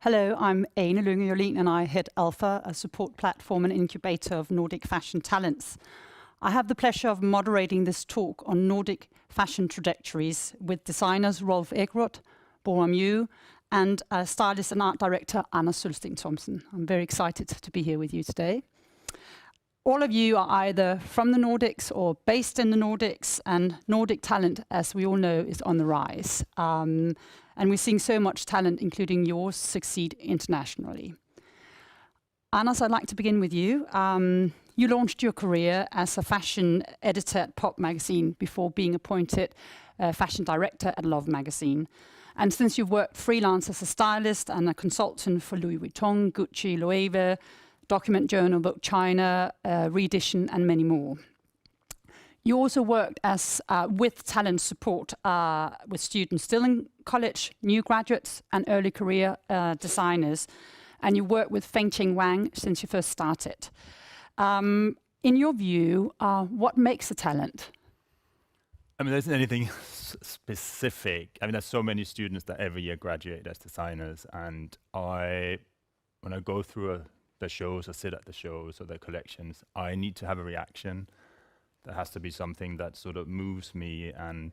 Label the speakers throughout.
Speaker 1: Hello, I'm Lynge Jorlén and I head Alpha, a support platform and incubator of Nordic fashion talents. I have the pleasure of moderating this talk on Nordic fashion trajectories with designers Rolf Ekroth, Boram Yoo, and stylist and art director Sølvsten Thomsen. I'm very excited to be here with you today. All of you are either from the Nordics or based in the Nordics, and Nordic talent, as we all know, is on the rise. And we're seeing so much talent, including yours, succeed internationally. Anders, I'd like to begin with you. You launched your career as a fashion editor at Pop magazine before being appointed fashion director at Love magazine. And since you've worked freelance as a stylist and a consultant for Louis Vuitton, Gucci, Loewe, Document Journal, Vogue China, Reedition, and many more. You also worked as with talent support with students still in college, new graduates, and early career designers. And you worked with Feng Wang since you first started. In your view, what makes a talent?
Speaker 2: I mean, there isn't anything specific. I mean, there's so many students that every year graduate as designers, and when I go through the shows or sit at the shows or the collections, I need to have a reaction. There has to be something that sort of moves me and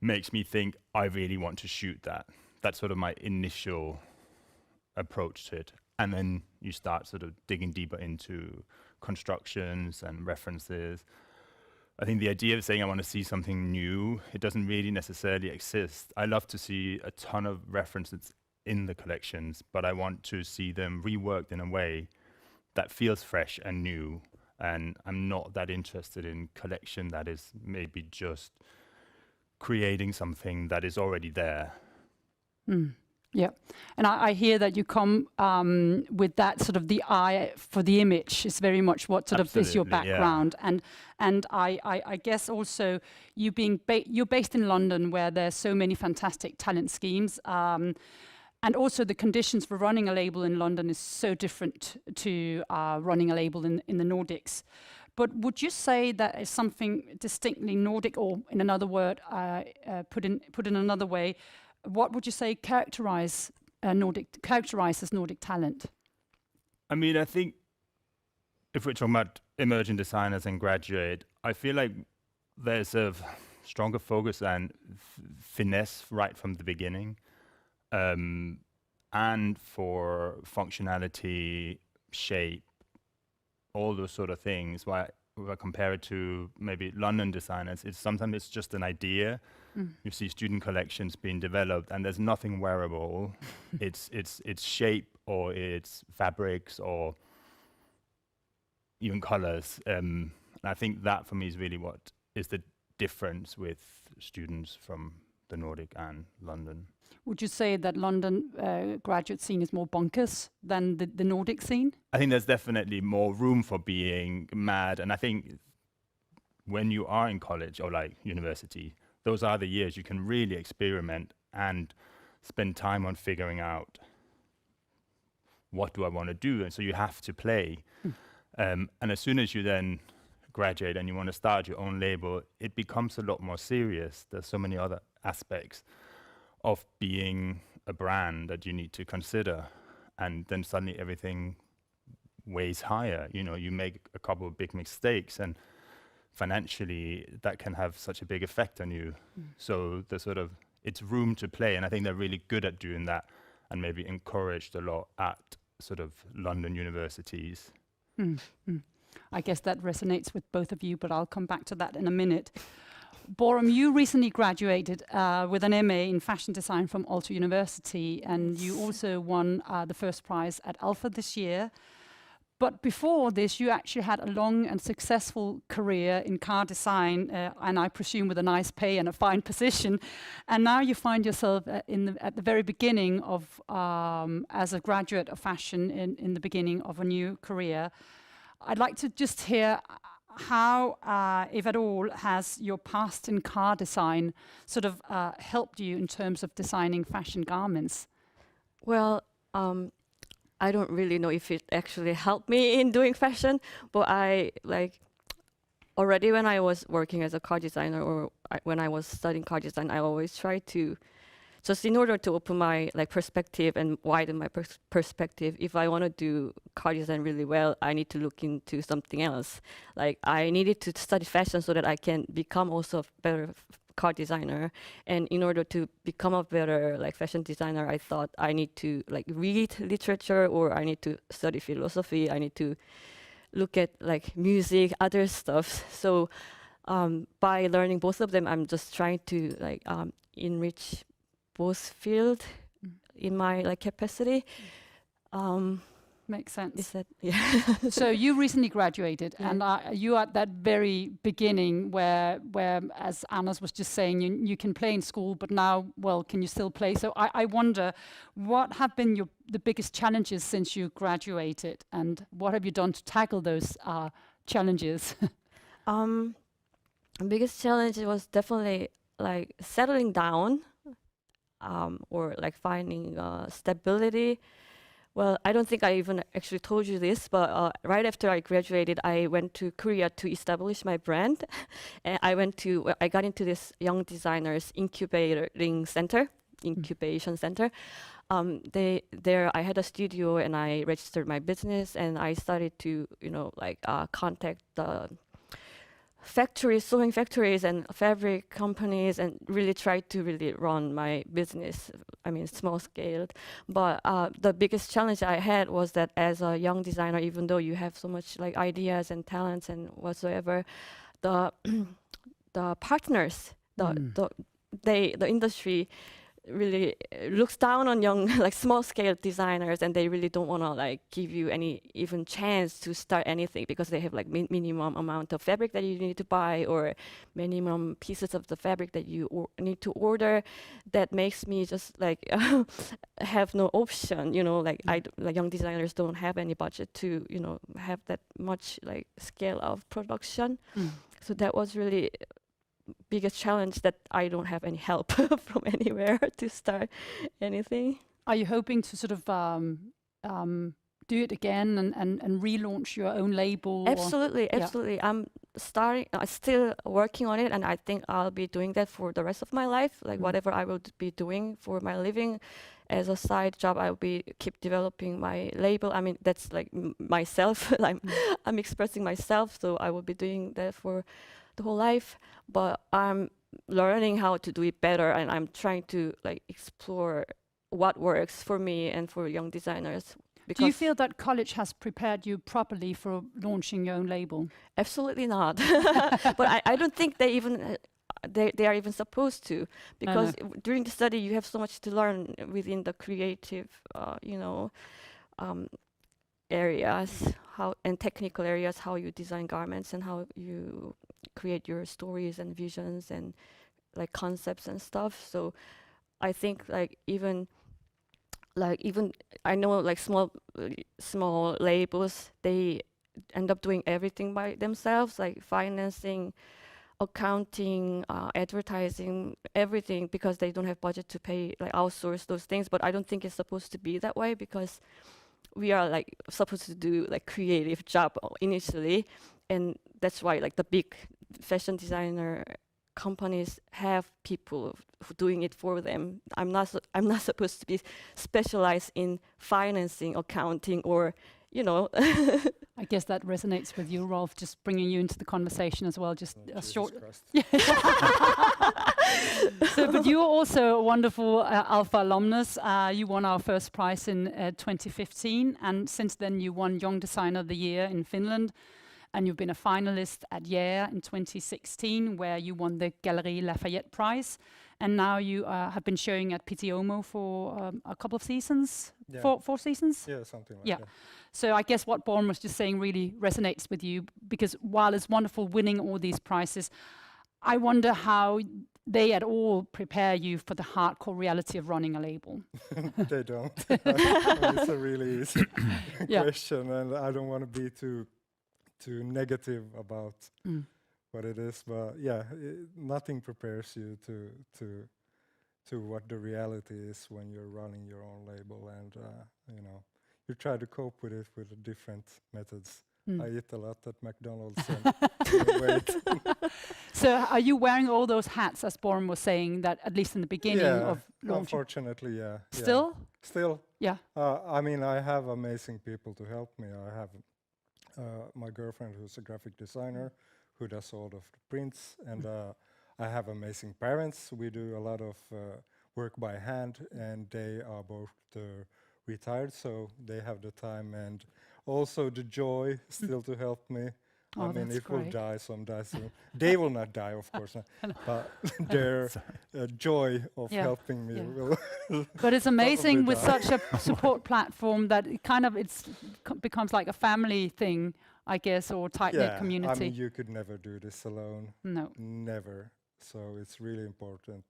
Speaker 2: makes me think, I really want to shoot that. That's sort of my initial approach to it. And then you start sort of digging deeper into constructions and references. I think the idea of saying I want to see something new, it doesn't really necessarily exist. I love to see a ton of references in the collections, but I want to see them reworked in a way that feels fresh and new. And I'm not that interested in collection that is maybe just creating something that is already there.
Speaker 1: Yeah, and I hear that you come with that sort of the eye for the image is very much what sort
Speaker 2: Absolutely,
Speaker 1: of is your background,
Speaker 2: yeah.
Speaker 1: and I guess also you being you're based in London where there's so many fantastic talent schemes. And also the conditions for running a label in London is so different to running a label in the Nordics. But would you say that is something distinctly Nordic, or in another word, put in another way, what would you say characterizes Nordic talent?
Speaker 2: I mean, I think if we're talking about emerging designers and graduate, I feel like there's a stronger focus and finesse right from the beginning. And for functionality, shape, all those sort of things. Why I compare it to maybe London designers, sometimes it's just an idea. You see student collections being developed, and there's nothing wearable. it's shape, or it's fabrics, or even colors. And I think that for me is really what is the difference with students from the Nordic and London.
Speaker 1: Would you say that London graduate scene is more bonkers than the Nordic scene?
Speaker 2: I think there's definitely more room for being mad. And I think when you are in college or like university, those are the years you can really experiment and spend time on figuring out what do I want to do. And so you have to play. And as soon as you then graduate and you want to start your own label, it becomes a lot more serious. There's so many other aspects of being a brand that you need to consider, and then suddenly everything weighs higher. You know, you make a couple of big mistakes, and financially that can have such a big effect on you. So it's room to play, and I think they're really good at doing that, and maybe encouraged a lot at sort of London universities.
Speaker 1: I guess that resonates with both of you, but I'll come back to that in a minute. Boram, you recently graduated with an MA in fashion design from Aalto University, and you also won the first prize at Alpha this year. But before this, you actually had a long and successful career in car design, and I presume with a nice pay and a fine position. And now you find yourself at the very beginning of, as a graduate of fashion, in the beginning of a new career. I'd like to just hear how, if at all, has your past in car design sort of helped you in terms of designing fashion garments?
Speaker 3: Well, I don't really know if it actually helped me in doing fashion, but already when I was working as a car designer, or when I was studying car design, I always tried to just in order to open my like perspective and widen my perspective, if I want to do car design really well, I need to look into something else. Like I needed to study fashion so that I can become also a better car designer. And in order to become a better like fashion designer, I thought I need to like read literature, or I need to study philosophy. I need to look at like music, other stuff. So by learning both of them, I'm just trying to like enrich both field in my like capacity.
Speaker 1: Makes sense.
Speaker 3: Is that yeah?
Speaker 1: So you recently graduated,
Speaker 3: Yeah.
Speaker 1: and you are at that very beginning where, as Anders was just saying, you can play in school, but now, well, can you still play? So I wonder, what have been the biggest challenges since you graduated, and what have you done to tackle those challenges?
Speaker 3: Biggest challenge was definitely like settling down, or like finding stability. Well, I don't think I even actually told you this, but right after I graduated, I went to Korea to establish my brand. And I got into this young designers incubation center. There I had a studio, and I registered my business, and I started to, contact the factories, sewing factories and fabric companies, and really tried to really run my business. I mean, small scale. But the biggest challenge I had was that as a young designer, even though you have so much like ideas and talents and whatsoever, the the partners, the industry really looks down on young like small scale designers, and they really don't want to like give you any even chance to start anything, because they have like minimum amount of fabric that you need to buy, or minimum pieces of the fabric that you need to order. That makes me just like have no option, like like young designers don't have any budget to have that much like scale of production. So that was really biggest challenge, that I don't have any help from anywhere to start anything.
Speaker 1: Are you hoping to sort of do it again and relaunch your own label?
Speaker 3: Absolutely. I'm still working on it, and I think I'll be doing that for the rest of my life. Like whatever I will be doing for my living as a side job, I'll be keep developing my label. I mean, that's like myself. I'm expressing myself, so I will be doing that for the whole life. But I'm learning how to do it better, and I'm trying to like explore what works for me and for young designers.
Speaker 1: Do you feel that college has prepared you properly for launching your own label?
Speaker 3: Absolutely not. But I don't think they even they are even supposed to, because during the study you have so much to learn within the creative areas, and technical areas, how you design garments and how you create your stories and visions and like concepts and stuff. So I think even I know like small labels, they end up doing everything by themselves, like financing, accounting, advertising, everything, because they don't have budget to pay, like outsource those things. But I don't think it's supposed to be that way, because we are like supposed to do like creative job initially, and that's why like the big fashion designer companies have people doing it for them. I'm not supposed to be specialized in financing, accounting, or
Speaker 1: I guess that resonates with you, Rolf, just bringing you into the conversation as well. Just a short. So, but you're also a wonderful Alpha alumnus. You won our first prize in 2015, and since then you won Young Designer of the Year in Finland, and you've been a finalist at Yale in 2016, where you won the Galerie Lafayette Prize, and now you have been showing at Pitti Uomo for a couple of seasons, four seasons?
Speaker 4: Yeah, something like that.
Speaker 1: So I guess what Boram was just saying really resonates with you, because while it's wonderful winning all these prizes, I wonder how they at all prepare you for the hardcore reality of running a label.
Speaker 4: They don't. It's a really easy question, and I don't want to be too negative about what it is, but nothing prepares you to what the reality is when you're running your own label, and you try to cope with it with different methods. I eat a lot at McDonald's and wait.
Speaker 1: So are you wearing all those hats, as Boram was saying, that at least in the beginning of launching?
Speaker 4: Unfortunately, yeah.
Speaker 1: Still?
Speaker 4: Still.
Speaker 1: Yeah.
Speaker 4: I mean, I have amazing people to help me. I have my girlfriend who's a graphic designer who does all of the prints, and I have amazing parents. We do a lot of work by hand, and they are both retired, so they have the time and also the joy still to help me.
Speaker 1: Oh,
Speaker 4: I mean,
Speaker 1: that's
Speaker 4: it will
Speaker 1: great.
Speaker 4: die someday soon. They will not die, of course, but their joy of
Speaker 1: Yeah,
Speaker 4: helping me
Speaker 1: yeah.
Speaker 4: will.
Speaker 1: But it's amazing with
Speaker 4: die.
Speaker 1: such a support platform that it kind of becomes like a family thing, I guess, or tight-knit community.
Speaker 4: I mean, you could never do this alone.
Speaker 1: No.
Speaker 4: Never. So it's really important.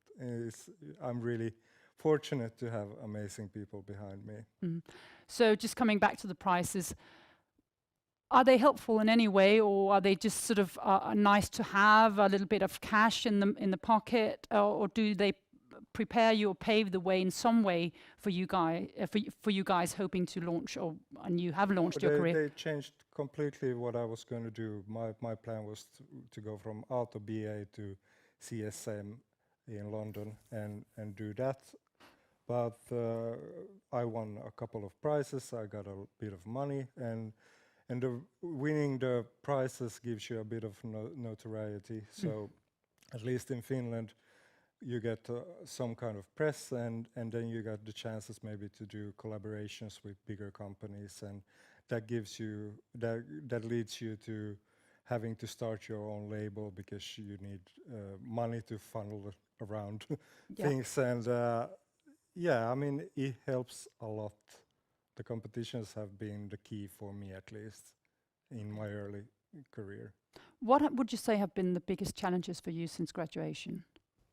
Speaker 4: I'm really fortunate to have amazing people behind me.
Speaker 1: So just coming back to the prices, are they helpful in any way, or are they just sort of nice to have, a little bit of cash in the pocket, or do they prepare you or pave the way in some way for you guys hoping to launch, and you have launched your career?
Speaker 4: They changed completely what I was going to do. My plan was to go from Auto BA to CSM in London and do that. But I won a couple of prizes. I got a bit of money, and winning the prizes gives you a bit of notoriety. So at least in Finland, you get some kind of press, and then you got the chances maybe to do collaborations with bigger companies, and that gives you that leads you to having to start your own label because you need money to funnel around things. And I mean, it helps a lot. The competitions have been the key for me, at least in my early career.
Speaker 1: What would you say have been the biggest challenges for you since graduation?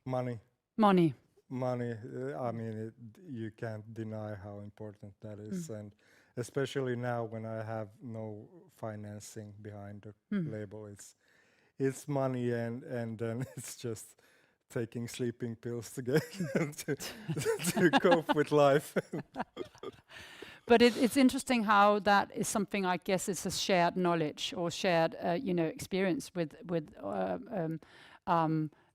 Speaker 4: Money.
Speaker 1: Money.
Speaker 4: I mean, you can't deny how important that is, and especially now when I have no financing behind the label, it's money, and then it's just taking sleeping pills to get to cope with life.
Speaker 1: But it's interesting how that is something, I guess, it's a shared knowledge or shared, experience with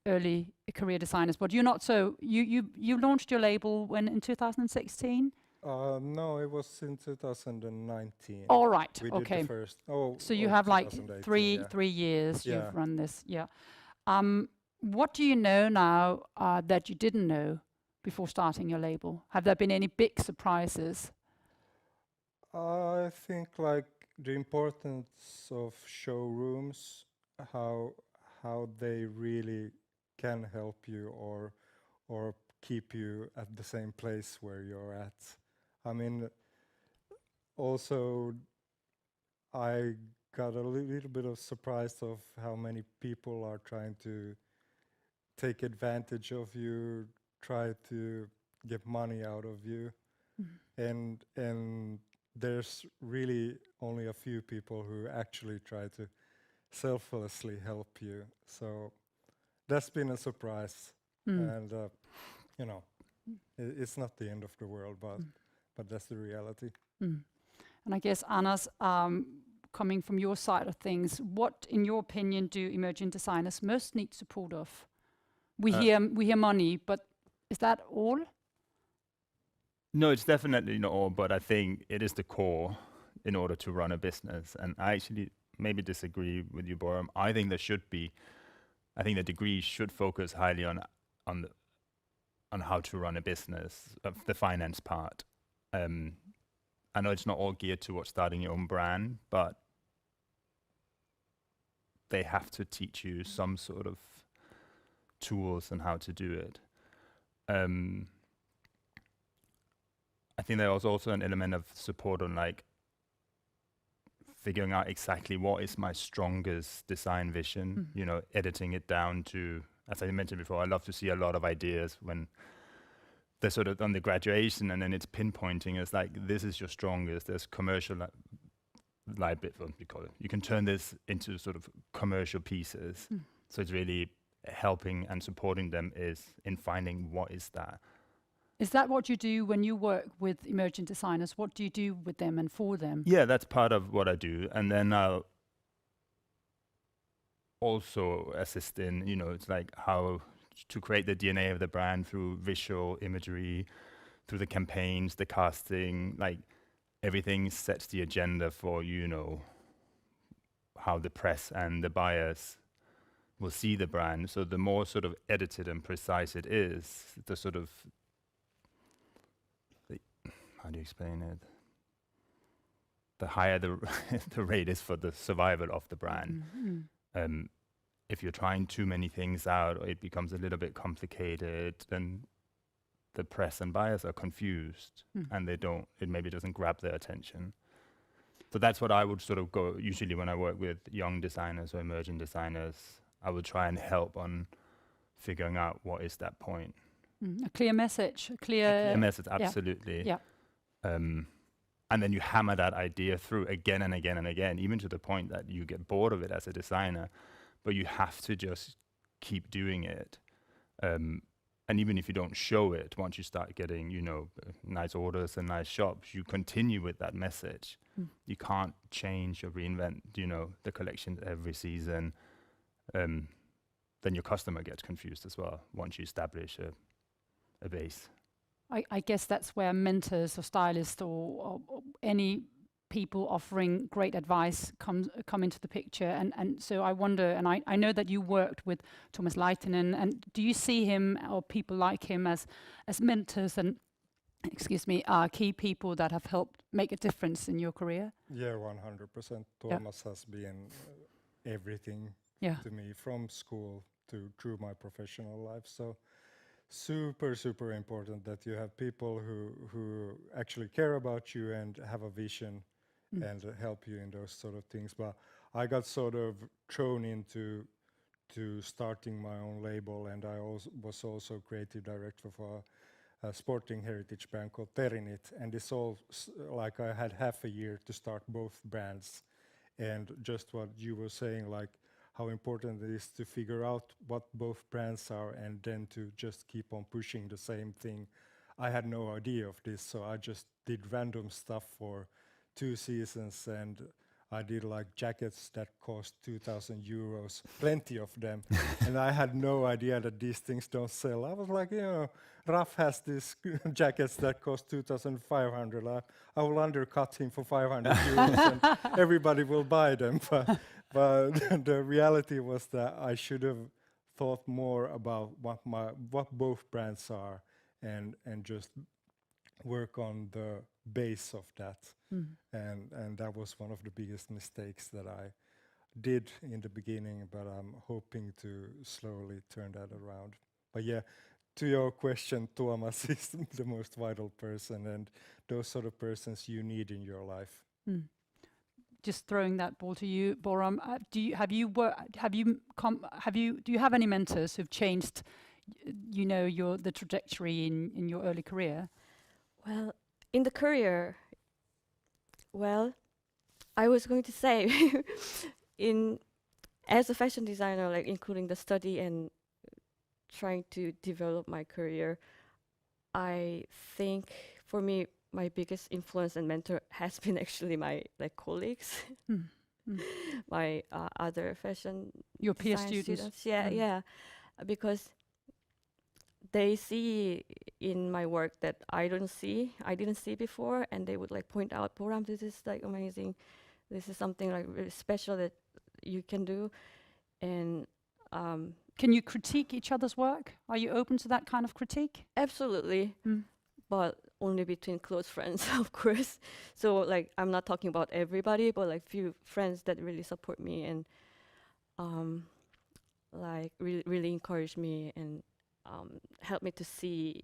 Speaker 1: early career designers. But you're not so. You launched your label when in 2016?
Speaker 4: No, it was in 2019.
Speaker 1: All right.
Speaker 4: We
Speaker 1: okay.
Speaker 4: did the first.
Speaker 1: So you have like
Speaker 4: 2018,
Speaker 1: three years
Speaker 4: Yeah.
Speaker 1: you've run this. Yeah. What do you know now that you didn't know before starting your label? Have there been any big surprises?
Speaker 4: I think like the importance of showrooms, how they really can help you or keep you at the same place where you're at. I mean, also I got a little bit of surprise of how many people are trying to take advantage of you, try to get money out of you, and there's really only a few people who actually try to selflessly help you. So that's been a surprise, and it's not the end of the world, but that's the reality.
Speaker 1: And I guess, Anders, coming from your side of things, what, in your opinion, do emerging designers most need support of? We hear money, but is that all?
Speaker 2: No, it's definitely not all, but I think it is the core in order to run a business. And I actually maybe disagree with you, Boram. I think I think the degree should focus highly on how to run a business, of the finance part. I know it's not all geared towards starting your own brand, but they have to teach you some sort of tools on how to do it. I think there was also an element of support on like figuring out exactly what is my strongest design vision, editing it down to, as I mentioned before, I love to see a lot of ideas when they're sort of on the graduation, and then it's pinpointing as like, this is your strongest, there's commercial what you call it. You can turn this into sort of commercial pieces. So it's really helping and supporting them is in finding what is that.
Speaker 1: Is that what you do when you work with emerging designers? What do you do with them and for them?
Speaker 2: Yeah, that's part of what I do. And then also assist in, it's like how to create the DNA of the brand through visual imagery, through the campaigns, the casting, like everything sets the agenda for, how the press and the buyers will see the brand. So the more sort of edited and precise it is, the sort of, how do you explain it? The higher the the rate is for the survival of the brand. If you're trying too many things out, it becomes a little bit complicated, then the press and buyers are confused, and it maybe doesn't grab their attention. So that's what I would sort of go, usually when I work with young designers or emerging designers, I would try and help on figuring out what is that point.
Speaker 1: A clear message, a clear
Speaker 2: message, absolutely.
Speaker 1: Yeah.
Speaker 2: And then you hammer that idea through again and again and again, even to the point that you get bored of it as a designer, but you have to just keep doing it. And even if you don't show it, once you start getting, nice orders and nice shops, you continue with that message. You can't change or reinvent, the collection every season. Then your customer gets confused as well once you establish a base.
Speaker 1: I guess that's where mentors or stylists or any people offering great advice come into the picture. And so I wonder, and I know that you worked with Thomas Leitinen, and do you see him or people like him as mentors and, key people that have helped make a difference in your career?
Speaker 4: Yeah, 100%. Thomas has been everything to me, from school to through my professional life. So super, super important that you have people who actually care about you and have a vision and help you in those sort of things. But I got sort of thrown into starting my own label, and I was also creative director for a sporting heritage brand called Terinit, and it's all like I had half a year to start both brands. And just what you were saying, like how important it is to figure out what both brands are and then to just keep on pushing the same thing. I had no idea of this, so I just did random stuff for 2 seasons, and I did like jackets that cost 2,000 euros, plenty of them. And I had no idea that these things don't sell. I was like, Rolf has these jackets that cost 2,500. I will undercut him for 500 euros and everybody will buy them. But the reality was that I should have thought more about what both brands are and just work on the base of that. And that was one of the biggest mistakes that I did in the beginning, but I'm hoping to slowly turn that around. But yeah, to your question, Thomas is the most vital person, and those sort of persons you need in your life.
Speaker 1: Just throwing that ball to you, Boram. Do you have any mentors who've changed, the trajectory in your early career?
Speaker 3: Well, in the career, I was going to say, as a fashion designer, like including the study and trying to develop my career, I think for me, my biggest influence and mentor has been actually my colleagues, my other fashion,
Speaker 1: your peer students.
Speaker 3: Yeah, because they see in my work that I didn't see before, and they would point out, Boram, this is amazing. This is something really special that you can do. And
Speaker 1: can you critique each other's work? Are you open to that kind of critique?
Speaker 3: Absolutely, but only between close friends, of course. So I'm not talking about everybody, but few friends that really support me and really encourage me and help me to see,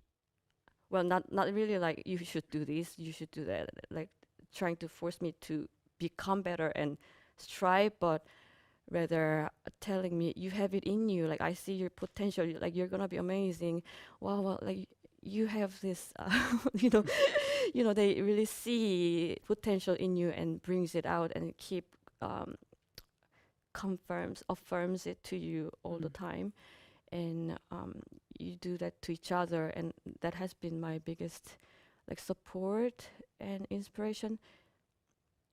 Speaker 3: not really you should do this, you should do that, trying to force me to become better and strive, but rather telling me, you have it in you, I see your potential, you're gonna be amazing, wow, you have this, they really see potential in you and brings it out and affirms it to you all the time. And you do that to each other, and that has been my biggest support and inspiration.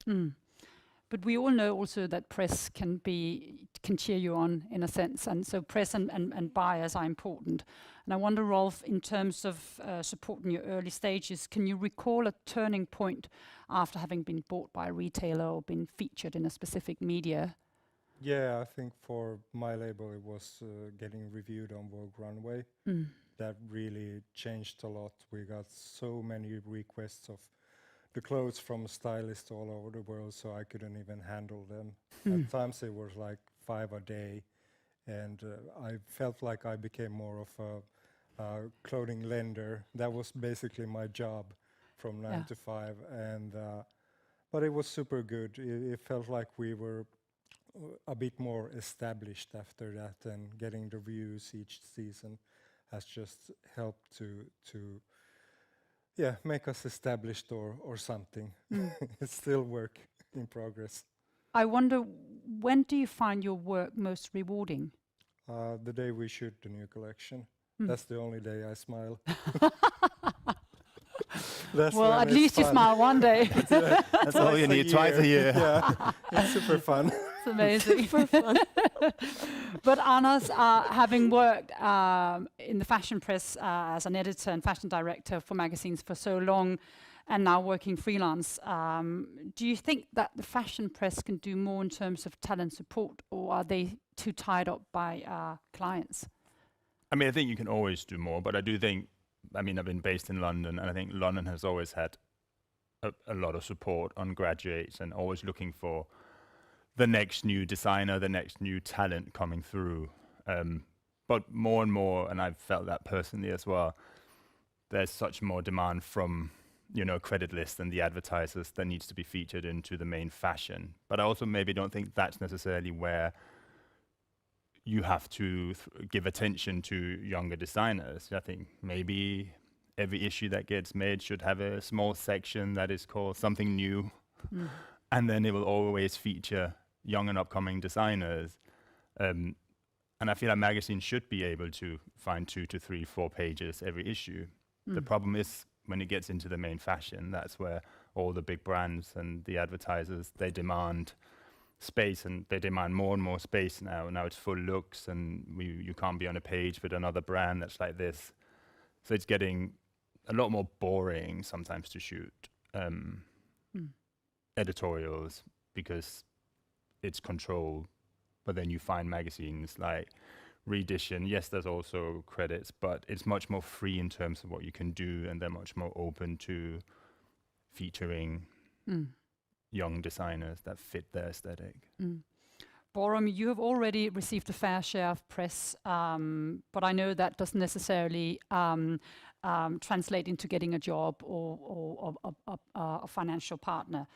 Speaker 1: But we all know also that press can can cheer you on in a sense. And so press and buyers are important. And I wonder, Rolf, in terms of support in your early stages, can you recall a turning point after having been bought by a retailer or been featured in a specific media?
Speaker 4: Yeah, I think for my label it was getting reviewed on Vogue Runway. That really changed a lot. We got so many requests of the clothes from stylists all over the world, so I couldn't even handle them. At times it was like 5 a day, and I felt like I became more of a clothing lender. That was basically my job from 9 to 5, and but it was super good. It felt like we were a bit more established after that, and getting the reviews each season has just helped to make us established or something. It's still work in progress.
Speaker 1: I wonder, when do you find your work most rewarding?
Speaker 4: The day we shoot the new collection. That's the only day I smile.
Speaker 1: Well, at least you smile one day.
Speaker 2: That's all you need, twice a year.
Speaker 4: Yeah, it's super fun.
Speaker 1: It's amazing.
Speaker 3: For fun.
Speaker 1: But Anders, having worked in the fashion press as an editor and fashion director for magazines for so long, and now working freelance, do you think that the fashion press can do more in terms of talent support, or are they too tied up by clients?
Speaker 2: I mean, I think you can always do more, but I do think, I mean, I've been based in London, and I think London has always had a lot of support on graduates and always looking for the next new designer, the next new talent coming through. But more and more, and I've felt that personally as well, there's such more demand from, credit lists and the advertisers that needs to be featured into the main fashion. But I also maybe don't think that's necessarily where you have to give attention to younger designers. I think maybe every issue that gets made should have a small section that is called something new. And then it will always feature young and upcoming designers. And I feel like magazines should be able to find 2 to 3, 4 pages every issue. The problem is when it gets into the main fashion, that's where all the big brands and the advertisers, they demand space, and they demand more and more space now. Now it's full looks, and you can't be on a page with another brand that's like this. So it's getting a lot more boring sometimes to shoot editorials because it's controlled. But then you find magazines like Reedition. Yes, there's also credits, but it's much more free in terms of what you can do, and they're much more open to featuring young designers that fit their aesthetic.
Speaker 1: Boram, you have already received a fair share of press, but I know that doesn't necessarily translate into getting a job or a financial partner.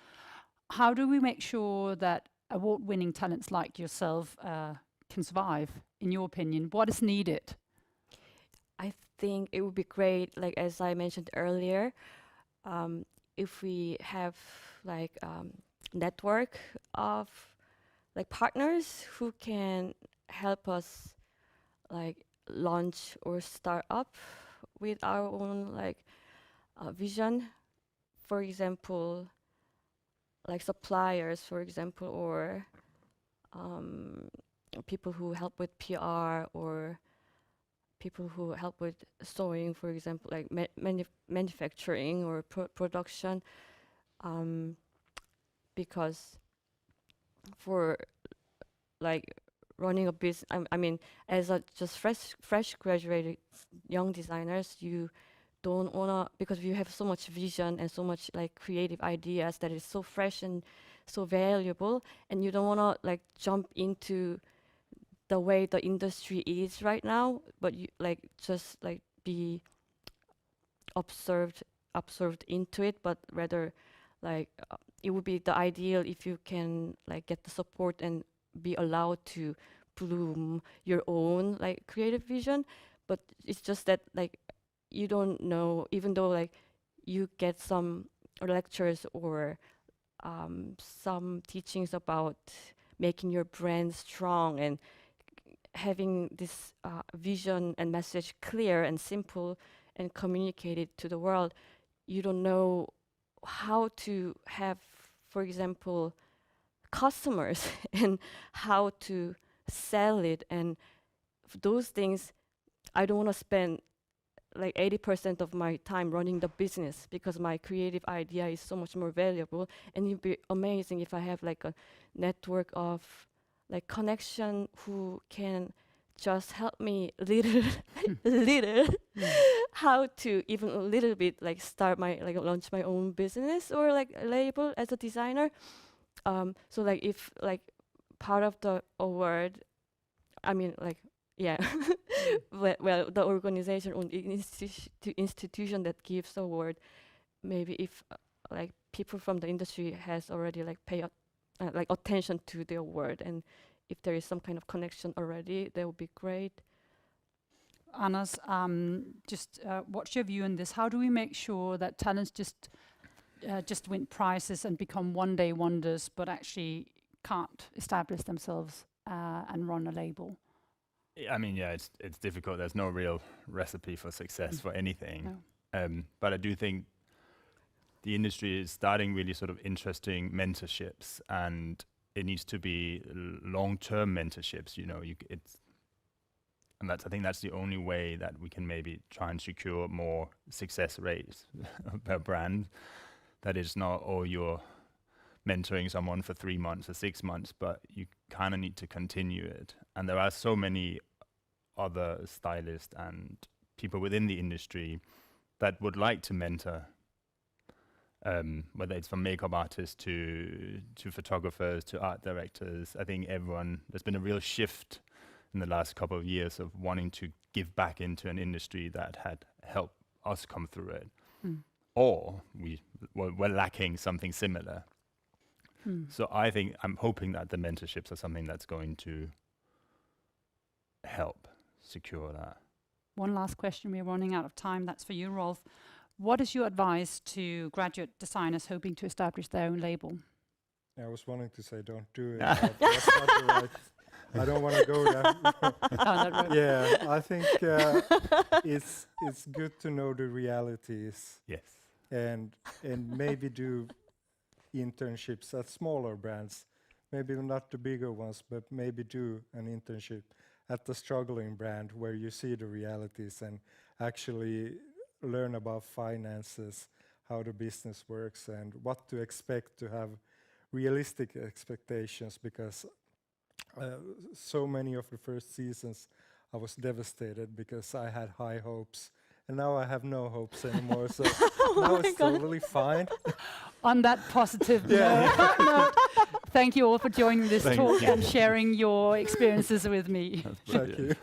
Speaker 1: How do we make sure that award-winning talents like yourself can survive, in your opinion? What is needed?
Speaker 3: I think it would be great, like as I mentioned earlier, if we have like network of like partners who can help us like launch or start up with our own like vision. For example, like suppliers, for example, or people who help with PR, or people who help with sewing, for example, like manufacturing or production, because for like running a business, I mean, as a just fresh graduated young designers, you don't wanna, because you have so much vision and so much like creative ideas that is so fresh and so valuable, and you don't wanna like jump into the way the industry is right now, but you like just like be observed into it, but rather like it would be the ideal if you can like get the support and be allowed to bloom your own like creative vision. But it's just that like you don't know, even though like you get some lectures or some teachings about making your brand strong and having this vision and message clear and simple and communicated to the world, you don't know how to have, for example, customers and how to sell it, and those things, I don't want to spend like 80% of my time running the business, because my creative idea is so much more valuable. And it'd be amazing if I have like a network of like connection who can just help me little how to even a little bit like start my like launch my own business or like a label as a designer. So like if like part of the award, I mean like well the organization or institution that gives the award, maybe if like people from the industry has already like pay like attention to the award, and if there is some kind of connection already, that would be great.
Speaker 1: Anders, just what's your view on this? How do we make sure that talents just win prizes and become one-day wonders, but actually can't establish themselves and run a label?
Speaker 2: I mean, yeah, it's difficult. There's no real recipe for success for anything.
Speaker 1: No.
Speaker 2: But I do think the industry is starting really sort of interesting mentorships, and it needs to be long-term mentorships. You know, and I think that's the only way that we can maybe try and secure more success rates per brand. That is not, oh, you're mentoring someone for 3 months or 6 months, but you kind of need to continue it. And there are so many other stylists and people within the industry that would like to mentor, whether it's from makeup artists to photographers to art directors. I think there's been a real shift in the last couple of years of wanting to give back into an industry that had helped us come through it. Or we're lacking something similar. So I'm hoping that the mentorships are something that's going to help secure that.
Speaker 1: One last question, we're running out of time. That's for you, Rolf. What is your advice to graduate designers hoping to establish their own label?
Speaker 4: I was wanting to say don't do it. But that's not the right. I don't want to go there. Yeah, I think it's good to know the realities.
Speaker 2: Yes.
Speaker 4: And maybe do internships at smaller brands, maybe not the bigger ones, but maybe do an internship at the struggling brand where you see the realities and actually learn about finances, how the business works, and what to expect, to have realistic expectations, because so many of the first seasons I was devastated because I had high hopes. And now I have no hopes anymore, so now it's totally fine.
Speaker 1: On that positive note, thank you all for joining this talk and sharing your experiences with me.
Speaker 2: Thank you.